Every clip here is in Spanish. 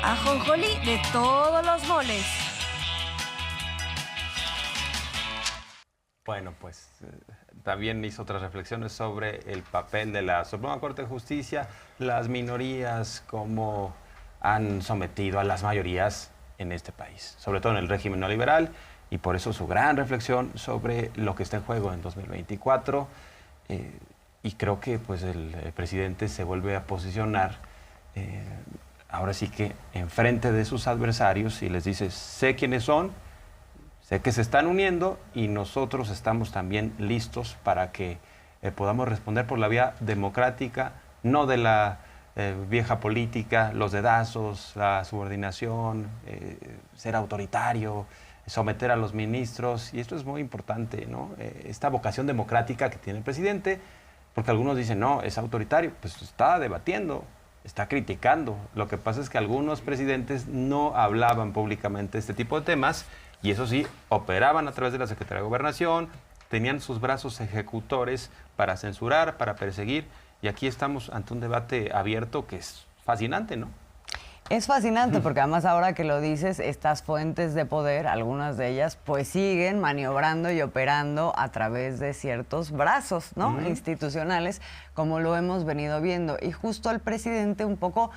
Ajonjolí de todos los moles. Bueno, pues también hizo otras reflexiones sobre el papel de la Suprema Corte de Justicia, las minorías, cómo han sometido a las mayorías en este país, sobre todo en el régimen neoliberal, y por eso su gran reflexión sobre lo que está en juego en 2024. Y creo que pues el presidente se vuelve a posicionar ahora sí que enfrente de sus adversarios y les dice: sé quiénes son, sé que se están uniendo y nosotros estamos también listos para que podamos responder por la vía democrática, no de la vieja política, los dedazos, la subordinación, ser autoritario, someter a los ministros. Y esto es muy importante, ¿no? Esta vocación democrática que tiene el presidente, porque algunos dicen: no, es autoritario. Pues está debatiendo, está criticando. Lo que pasa es que algunos presidentes no hablaban públicamente este tipo de temas, y eso sí, operaban a través de la Secretaría de Gobernación, tenían sus brazos ejecutores para censurar, para perseguir, y aquí estamos ante un debate abierto que es fascinante, ¿no? Es fascinante porque además ahora que lo dices, estas fuentes de poder, algunas de ellas, pues siguen maniobrando y operando a través de ciertos brazos, ¿no? Institucionales, como lo hemos venido viendo. Y justo el presidente un poco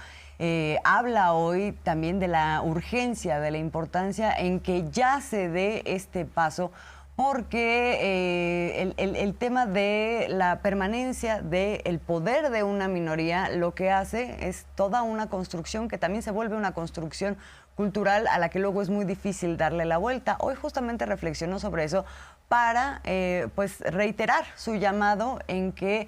habla hoy también de la urgencia, de la importancia en que ya se dé este paso, porque el tema de la permanencia del poder de una minoría lo que hace es toda una construcción que también se vuelve una construcción cultural a la que luego es muy difícil darle la vuelta. Hoy justamente reflexionó sobre eso para pues reiterar su llamado en que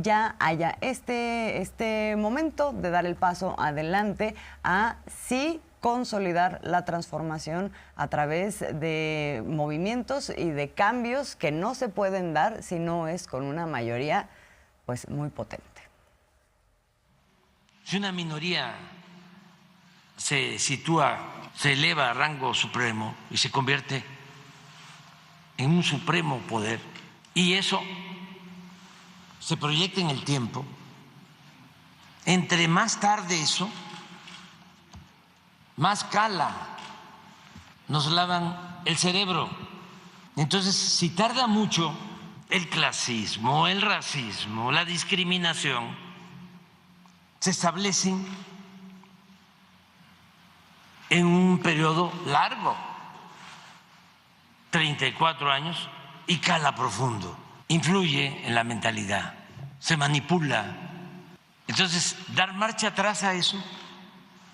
ya haya este momento de dar el paso adelante a sí consolidar la transformación a través de movimientos y de cambios que no se pueden dar si no es con una mayoría pues muy potente. Si una minoría se sitúa, se eleva a rango supremo y se convierte en un supremo poder, y eso se proyecta en el tiempo, entre más tarde eso, más cala, nos lavan el cerebro. Entonces, si tarda mucho, el clasismo, el racismo, la discriminación se establecen en un periodo largo, 34 años, y cala profundo, influye en la mentalidad, se manipula. Entonces, dar marcha atrás a eso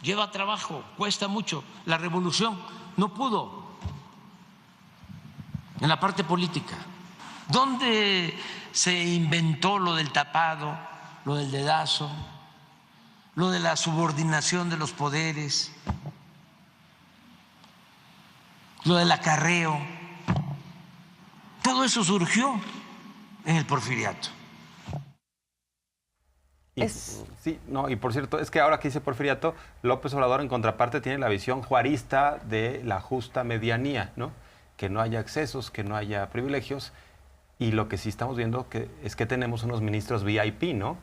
lleva trabajo, cuesta mucho. La revolución no pudo en la parte política. ¿Dónde se inventó lo del tapado, lo del dedazo, lo de la subordinación de los poderes, lo del acarreo? Todo eso surgió en el Porfiriato. Sí, no, y por cierto, es que ahora que dice Porfiriato, López Obrador en contraparte tiene la visión juarista de la justa medianía, ¿no? Que no haya excesos, que no haya privilegios, y lo que sí estamos viendo es que tenemos unos ministros VIP, ¿no?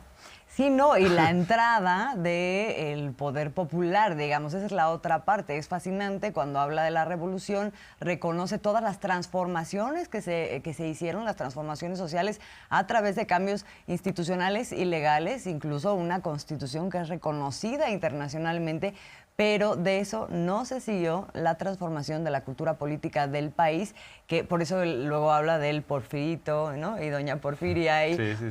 Sí, no, y la entrada del poder popular, digamos, esa es la otra parte. Es fascinante cuando habla de la revolución, reconoce todas las transformaciones que se hicieron, las transformaciones sociales a través de cambios institucionales y legales, incluso una constitución que es reconocida internacionalmente, pero de eso no se siguió la transformación de la cultura política del país, que por eso luego habla del Porfirito, ¿no? Y doña Porfiria,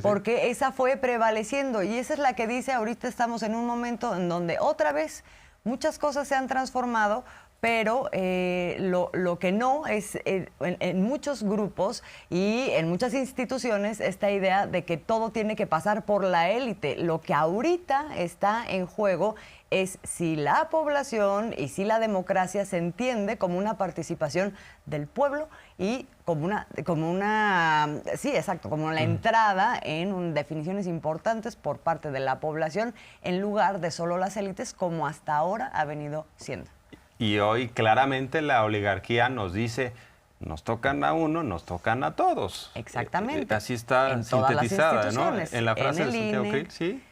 porque esa fue prevaleciendo, y esa es la que dice: ahorita estamos en un momento en donde otra vez muchas cosas se han transformado, pero lo que no es en muchos grupos y en muchas instituciones esta idea de que todo tiene que pasar por la élite. Lo que ahorita está en juego es si la población y si la democracia se entiende como una participación del pueblo y como la entrada en definiciones importantes por parte de la población en lugar de solo las élites, como hasta ahora ha venido siendo. Y hoy claramente la oligarquía nos dice: nos tocan a uno, nos tocan a todos. Exactamente. Así está en sintetizada, todas las ¿no? En la frase de Santiago INE, Krill, sí.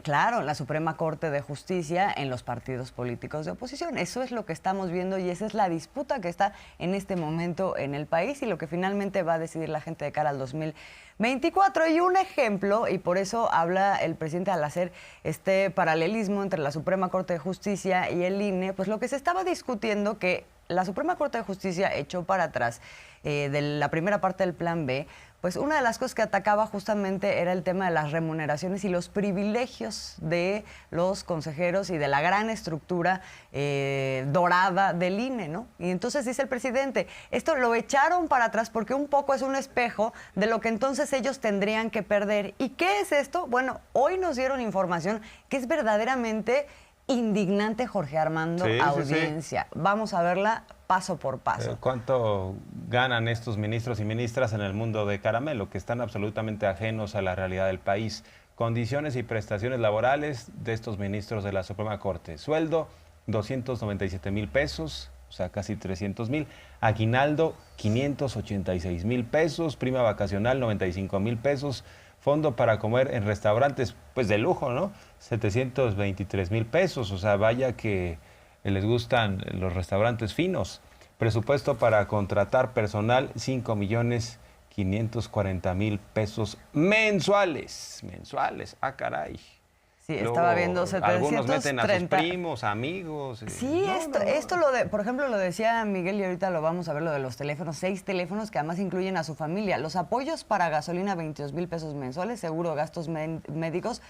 claro, en la Suprema Corte de Justicia, en los partidos políticos de oposición. Eso es lo que estamos viendo y esa es la disputa que está en este momento en el país y lo que finalmente va a decidir la gente de cara al 2024. Y un ejemplo, y por eso habla el presidente al hacer este paralelismo entre la Suprema Corte de Justicia y el INE, pues lo que se estaba discutiendo que la Suprema Corte de Justicia echó para atrás de la primera parte del Plan B, pues una de las cosas que atacaba justamente era el tema de las remuneraciones y los privilegios de los consejeros y de la gran estructura dorada del INE, ¿no? Y entonces dice el presidente, esto lo echaron para atrás porque un poco es un espejo de lo que entonces ellos tendrían que perder. ¿Y qué es esto? Bueno, hoy nos dieron información que es verdaderamente indignante, Jorge Armando, audiencia. Sí. Vamos a verla paso por paso. ¿Cuánto ganan estos ministros y ministras en el mundo de caramelo, que están absolutamente ajenos a la realidad del país? Condiciones y prestaciones laborales de estos ministros de la Suprema Corte. Sueldo, 297,000 pesos, o sea, casi 300,000. Aguinaldo, 586,000 pesos. Prima vacacional, 95,000 pesos. Fondo para comer en restaurantes, pues de lujo, ¿no? 723,000 pesos. O sea, vaya que les gustan los restaurantes finos. Presupuesto para contratar personal, 5,540,000 pesos mensuales. Mensuales, ah, caray. Sí, luego, estaba viendo 730. Algunos meten a sus primos, amigos. Sí, esto por ejemplo, lo decía Miguel y ahorita lo vamos a ver, lo de los teléfonos, 6 teléfonos que además incluyen a su familia. Los apoyos para gasolina, 22,000 pesos mensuales, seguro, gastos médicos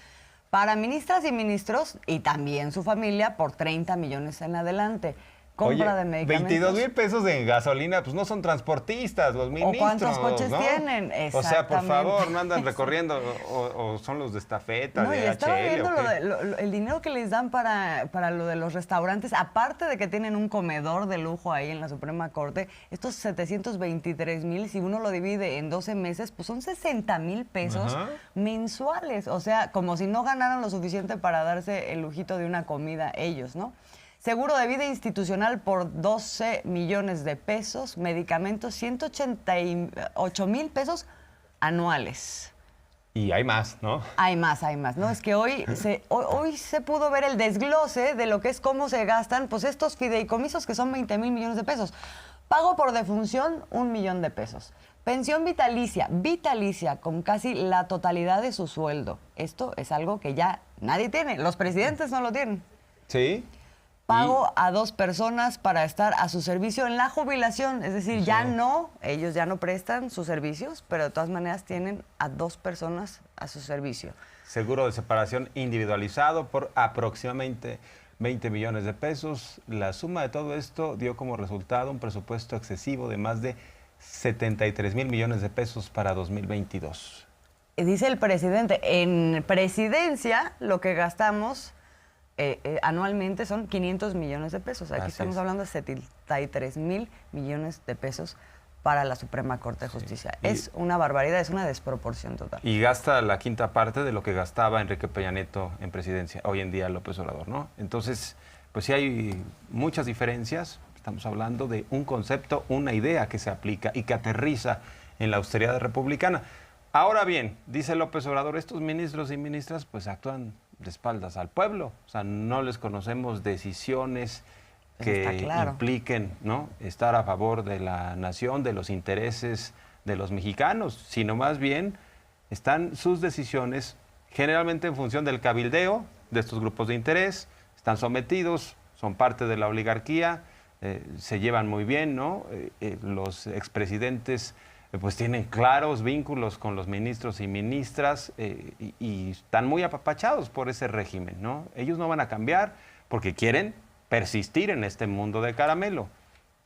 para ministras y ministros y también su familia por 30 millones en adelante. Compra de medicamentos. 22,000 pesos de gasolina, pues no son transportistas los ministros. ¿O cuántos coches ¿no? tienen? O sea, por favor, no andan recorriendo, o son los de estafeta, de y estaba HL. Viendo el dinero que les dan para lo de los restaurantes, aparte de que tienen un comedor de lujo ahí en la Suprema Corte, estos 723,000, si uno lo divide en 12 meses, pues son 60,000 pesos mensuales. O sea, como si no ganaran lo suficiente para darse el lujito de una comida ellos, ¿no? Seguro de vida institucional por 12 millones de pesos, medicamentos 188,000 pesos anuales. Y hay más, ¿no? Hay más. No, es que hoy se pudo ver el desglose de lo que es cómo se gastan pues estos fideicomisos que son 20,000 millones de pesos. Pago por defunción, 1 millón de pesos. Pensión vitalicia con casi la totalidad de su sueldo. Esto es algo que ya nadie tiene, los presidentes no lo tienen. Sí. Pago a 2 personas para estar a su servicio en la jubilación. Es decir, ellos ya no prestan sus servicios, pero de todas maneras tienen a 2 personas a su servicio. Seguro de separación individualizado por aproximadamente 20 millones de pesos. La suma de todo esto dio como resultado un presupuesto excesivo de más de 73,000 millones de pesos para 2022. Dice el presidente, en presidencia lo que gastamos anualmente son 500 millones de pesos. Aquí estamos hablando de 73,000 millones de pesos para la Suprema Corte de Justicia. Es una barbaridad, es una desproporción total. Y gasta la quinta parte de lo que gastaba Enrique Peña Nieto en presidencia, hoy en día López Obrador, ¿no? Entonces, pues sí hay muchas diferencias. Estamos hablando de un concepto, una idea que se aplica y que aterriza en la austeridad republicana. Ahora bien, dice López Obrador, estos ministros y ministras pues actúan de espaldas al pueblo, o sea, no les conocemos decisiones que impliquen, ¿no?, estar a favor de la nación, de los intereses de los mexicanos, sino más bien están sus decisiones generalmente en función del cabildeo de estos grupos de interés, están sometidos, son parte de la oligarquía, se llevan muy bien, ¿no? Los expresidentes pues tienen claros vínculos con los ministros y ministras y están muy apapachados por ese régimen, ¿no? Ellos no van a cambiar porque quieren persistir en este mundo de caramelo.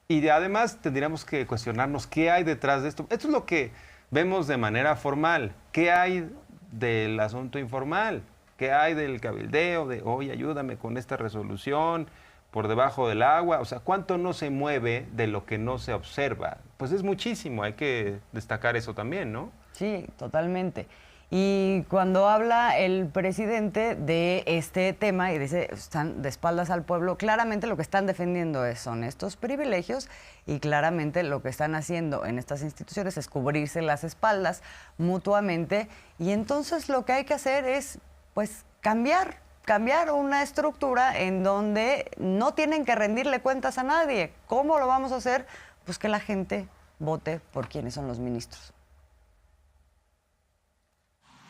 Y además tendríamos que cuestionarnos qué hay detrás de esto. Esto es lo que vemos de manera formal. ¿Qué hay del asunto informal? ¿Qué hay del cabildeo? De, oye, ayúdame con esta resolución por debajo del agua. O sea, ¿cuánto no se mueve de lo que no se observa? Pues es muchísimo, hay que destacar eso también, ¿no? Sí, totalmente. Y cuando habla el presidente de este tema y dice, están de espaldas al pueblo, claramente lo que están defendiendo son estos privilegios y claramente lo que están haciendo en estas instituciones es cubrirse las espaldas mutuamente y entonces lo que hay que hacer es pues cambiar una estructura en donde no tienen que rendirle cuentas a nadie. ¿Cómo lo vamos a hacer? Pues que la gente vote por quiénes son los ministros.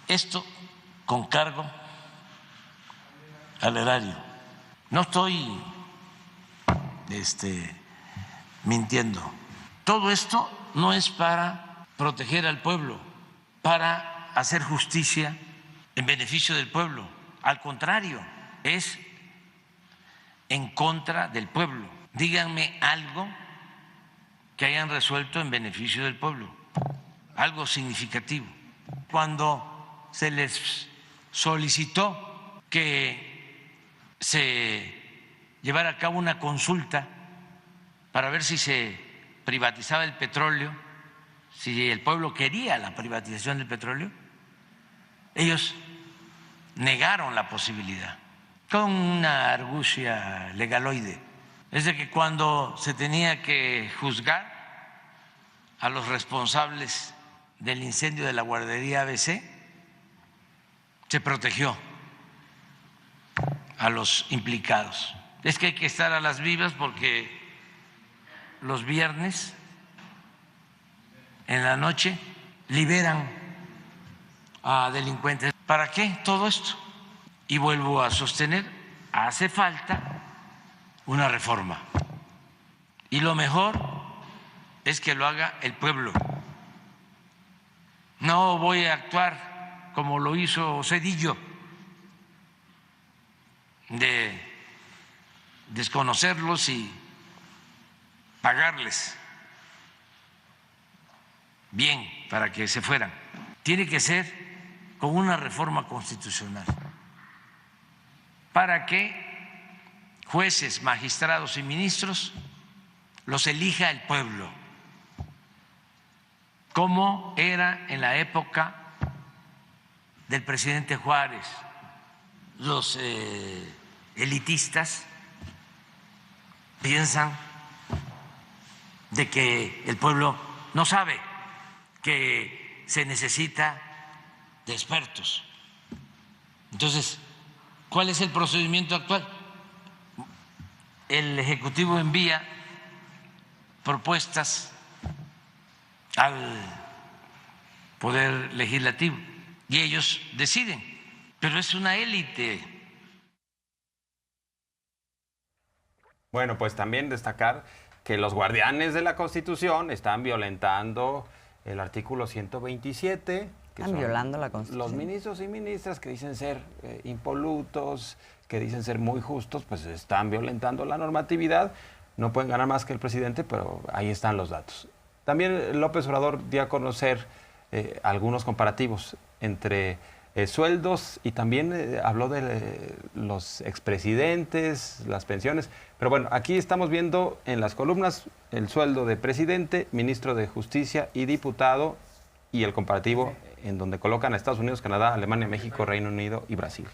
Esto con cargo al erario. No estoy mintiendo. Todo esto no es para proteger al pueblo, para hacer justicia en beneficio del pueblo. Al contrario, es en contra del pueblo. Díganme algo que hayan resuelto en beneficio del pueblo, algo significativo. Cuando se les solicitó que se llevara a cabo una consulta para ver si se privatizaba el petróleo, si el pueblo quería la privatización del petróleo, ellos negaron la posibilidad con una argucia legaloide. Es de que cuando se tenía que juzgar a los responsables del incendio de la guardería ABC, se protegió a los implicados. Es que hay que estar a las vivas porque los viernes en la noche liberan a delincuentes. ¿Para qué todo esto? Y vuelvo a sostener, hace falta una reforma. Y lo mejor es que lo haga el pueblo. No voy a actuar como lo hizo Zedillo, de desconocerlos y pagarles bien para que se fueran. Tiene que ser con una reforma constitucional para que jueces, magistrados y ministros los elija el pueblo, como era en la época del presidente Juárez. Los elitistas piensan de que el pueblo no sabe que se necesita de expertos. Entonces, ¿cuál es el procedimiento actual? El Ejecutivo envía propuestas al Poder Legislativo y ellos deciden, pero es una élite. Bueno, pues también destacar que los guardianes de la Constitución están violentando el artículo 127. Que están violando la Constitución. Los ministros y ministras que dicen ser impolutos, que dicen ser muy justos, pues están violentando la normatividad. No pueden ganar más que el presidente, pero ahí están los datos. También López Obrador dio a conocer algunos comparativos entre sueldos y también habló de los expresidentes, las pensiones. Pero bueno, aquí estamos viendo en las columnas el sueldo de presidente, ministro de Justicia y diputado y el comparativo en donde colocan a Estados Unidos, Canadá, Alemania, México, Reino Unido y Brasil.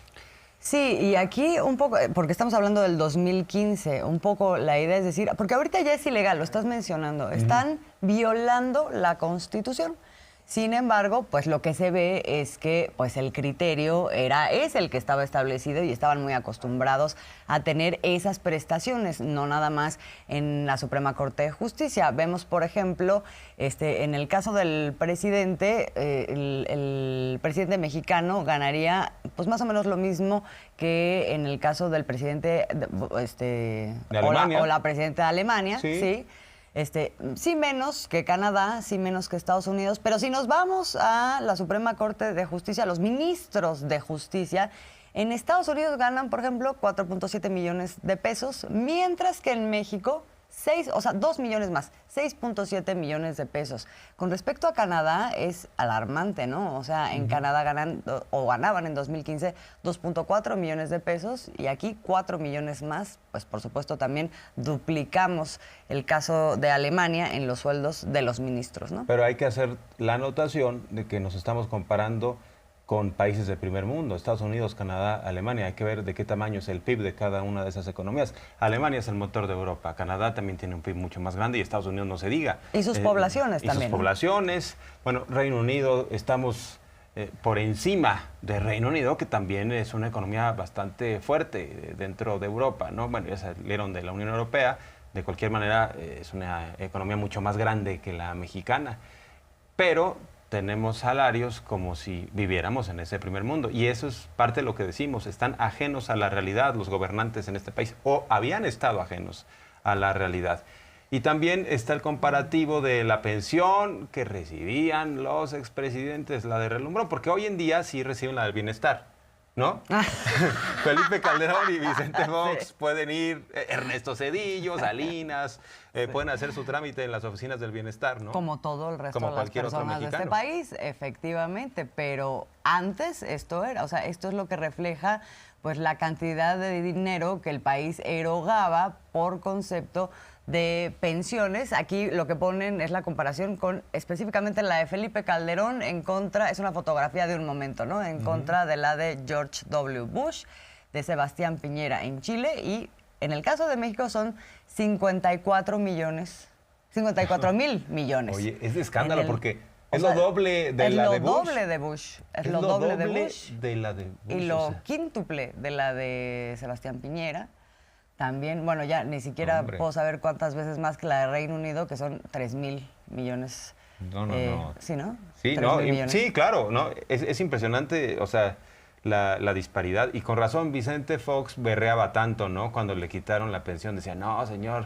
Sí, y aquí un poco, porque estamos hablando del 2015, un poco la idea es decir, porque ahorita ya es ilegal, lo estás mencionando, están violando la Constitución. Sin embargo, pues lo que se ve es que pues el criterio es el que estaba establecido y estaban muy acostumbrados a tener esas prestaciones, no nada más en la Suprema Corte de Justicia. Vemos, por ejemplo, en el caso del presidente, el presidente mexicano ganaría pues más o menos lo mismo que en el caso del presidente de Alemania. o la presidenta de Alemania, sí. Sí menos que Canadá, sí menos que Estados Unidos, pero si nos vamos a la Suprema Corte de Justicia, los ministros de justicia, en Estados Unidos ganan, por ejemplo, 4.7 millones de pesos, mientras que en México 2 millones más, 6.7 millones de pesos. Con respecto a Canadá es alarmante, ¿no? O sea, en Canadá ganaban en 2015 2.4 millones de pesos y aquí 4 millones más. Pues por supuesto también duplicamos el caso de Alemania en los sueldos de los ministros, ¿no? Pero hay que hacer la anotación de que nos estamos comparando con países del primer mundo, Estados Unidos, Canadá, Alemania. Hay que ver de qué tamaño es el PIB de cada una de esas economías. Alemania es el motor de Europa, Canadá también tiene un PIB mucho más grande y Estados Unidos no se diga. Y sus poblaciones también. Y sus poblaciones. Bueno, Reino Unido, estamos por encima del Reino Unido, que también es una economía bastante fuerte dentro de Europa, ¿no? Bueno, ya salieron de la Unión Europea, de cualquier manera es una economía mucho más grande que la mexicana, pero tenemos salarios como si viviéramos en ese primer mundo, y eso es parte de lo que decimos, están ajenos a la realidad los gobernantes en este país, o habían estado ajenos a la realidad. Y también está el comparativo de la pensión que recibían los expresidentes, la de relumbrón, porque hoy en día sí reciben la del bienestar, ¿no? Felipe Calderón y Vicente Fox sí. Pueden ir, Ernesto Zedillo, Salinas, pueden hacer su trámite en las oficinas del bienestar, ¿no? Como todo el resto de las personas de este país, efectivamente, pero antes esto era, o sea, esto es lo que refleja pues la cantidad de dinero que el país erogaba por concepto de pensiones. Aquí lo que ponen es la comparación con específicamente la de Felipe Calderón en contra, es una fotografía de un momento, ¿no? En contra de la de George W. Bush, de Sebastián Piñera en Chile, y en el caso de México son 54 mil millones. Oye, es de escándalo porque es lo doble de la de Bush. Es lo doble de Bush. Es lo doble de Bush. De la de Bush. Y lo quíntuple de la de Sebastián Piñera. También, bueno, ya ni siquiera puedo saber cuántas veces más que la de Reino Unido, que son 3 mil millones. No. ¿Sí, no? Sí, no, sí, claro, no, es impresionante, o sea, la disparidad. Y con razón Vicente Fox berreaba tanto, ¿no? Cuando le quitaron la pensión, decía, no, señor,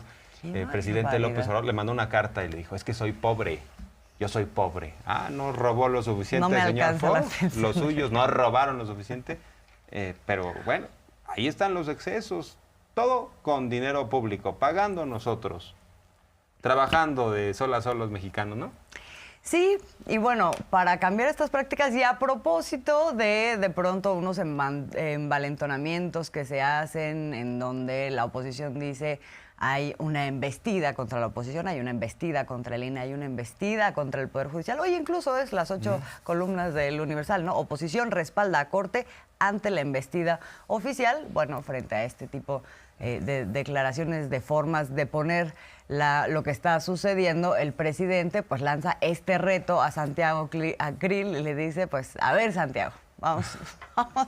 presidente López Obrador, le mandó una carta y le dijo, es que soy pobre. Yo soy pobre. Ah, no robó lo suficiente, no señor Fox. Los suyos no robaron lo suficiente. Pero bueno, ahí están los excesos. Todo con dinero público, pagando nosotros, trabajando de sol a sol los mexicanos, ¿no? Sí, y bueno, para cambiar estas prácticas y a propósito de pronto unos envalentonamientos que se hacen en donde la oposición dice hay una embestida contra la oposición, hay una embestida contra el INE, hay una embestida contra el Poder Judicial. Hoy incluso es las 8 columnas del Universal, ¿no? Oposición respalda a Corte ante la embestida oficial. Bueno, frente a este tipo de declaraciones, de formas de poner lo que está sucediendo, el presidente pues lanza este reto a Santiago Krill y le dice, pues, a ver, Santiago, vamos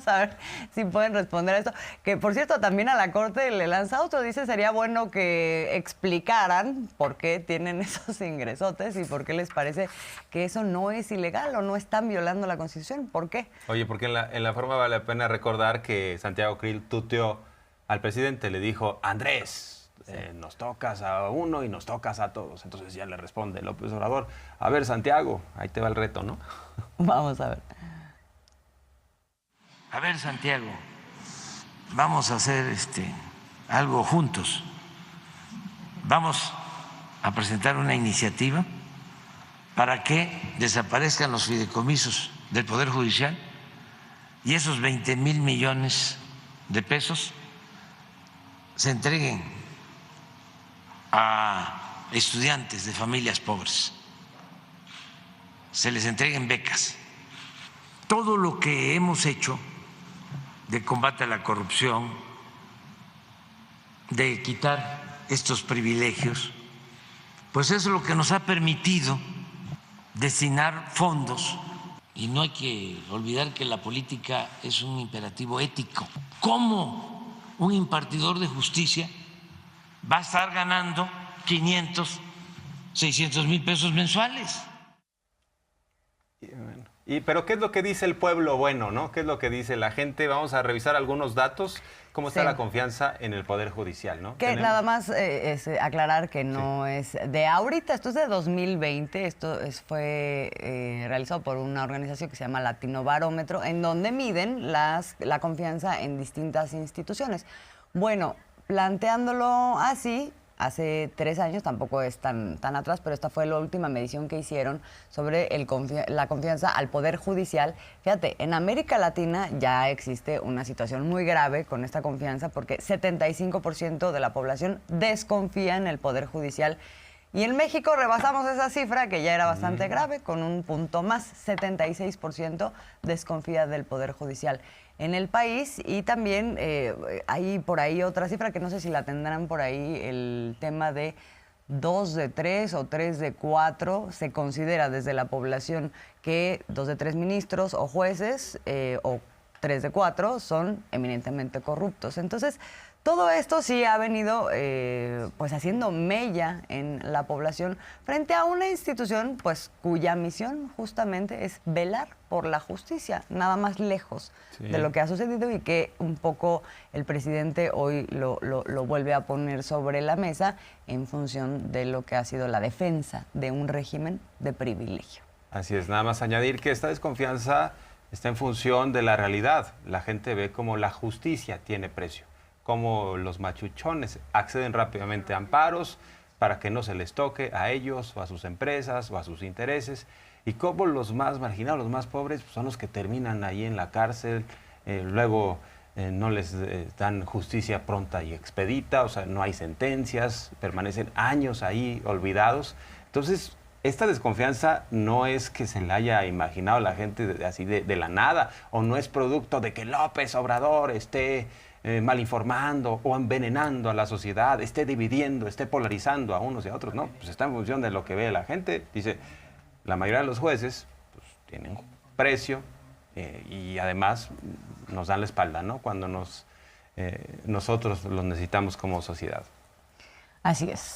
a ver si pueden responder a esto. Que, por cierto, también a la Corte le lanza otro. Dice, sería bueno que explicaran por qué tienen esos ingresotes y por qué les parece que eso no es ilegal o no están violando la Constitución. ¿Por qué? Oye, porque en la forma vale la pena recordar que Santiago Krill tuteó al presidente, le dijo, Andrés, nos tocas a uno y nos tocas a todos. Entonces ya le responde López Obrador, a ver, Santiago, ahí te va el reto, ¿no? Vamos a ver. A ver, Santiago, vamos a hacer algo juntos. Vamos a presentar una iniciativa para que desaparezcan los fideicomisos del Poder Judicial y esos 20 mil millones de pesos se entreguen a estudiantes de familias pobres, se les entreguen becas. Todo lo que hemos hecho de combate a la corrupción, de quitar estos privilegios, pues eso es lo que nos ha permitido destinar fondos. Y no hay que olvidar que la política es un imperativo ético. ¿Cómo un impartidor de justicia va a estar ganando 500, 600 mil pesos mensuales? Pero ¿qué es lo que dice el pueblo bueno, no? ¿Qué es lo que dice la gente? Vamos a revisar algunos datos. ¿Cómo está la confianza en el Poder Judicial, no? Que nada más es aclarar que no es de ahorita, esto es de 2020, fue realizado por una organización que se llama Latino Barómetro, en donde miden la confianza en distintas instituciones. Bueno, planteándolo así, hace 3 años, tampoco es tan atrás, pero esta fue la última medición que hicieron sobre la confianza al Poder Judicial. Fíjate, en América Latina ya existe una situación muy grave con esta confianza porque 75% de la población desconfía en el Poder Judicial. Y en México rebasamos esa cifra, que ya era bastante grave, con un punto más, 76% desconfía del Poder Judicial en el país. Y también hay por ahí otra cifra que no sé si la tendrán por ahí, el tema de 2 de 3 o 3 de 4 se considera desde la población que 2 de 3 ministros o jueces o 3 de 4 son eminentemente corruptos. Entonces, todo esto sí ha venido pues haciendo mella en la población frente a una institución pues cuya misión justamente es velar por la justicia, nada más lejos de lo que ha sucedido y que un poco el presidente hoy lo vuelve a poner sobre la mesa en función de lo que ha sido la defensa de un régimen de privilegio. Así es, nada más añadir que esta desconfianza está en función de la realidad. La gente ve cómo la justicia tiene precio, cómo los machuchones acceden rápidamente a amparos para que no se les toque a ellos o a sus empresas o a sus intereses, y cómo los más marginados, los más pobres, pues, son los que terminan ahí en la cárcel, luego no les dan justicia pronta y expedita, o sea, no hay sentencias, permanecen años ahí olvidados. Entonces, esta desconfianza no es que se la haya imaginado la gente así de la nada, o no es producto de que López Obrador esté mal informando o envenenando a la sociedad, esté dividiendo, esté polarizando a unos y a otros. No, pues está en función de lo que ve la gente. Dice, la mayoría de los jueces pues, tienen precio y además nos dan la espalda, ¿no? Cuando nosotros los necesitamos como sociedad. Así es.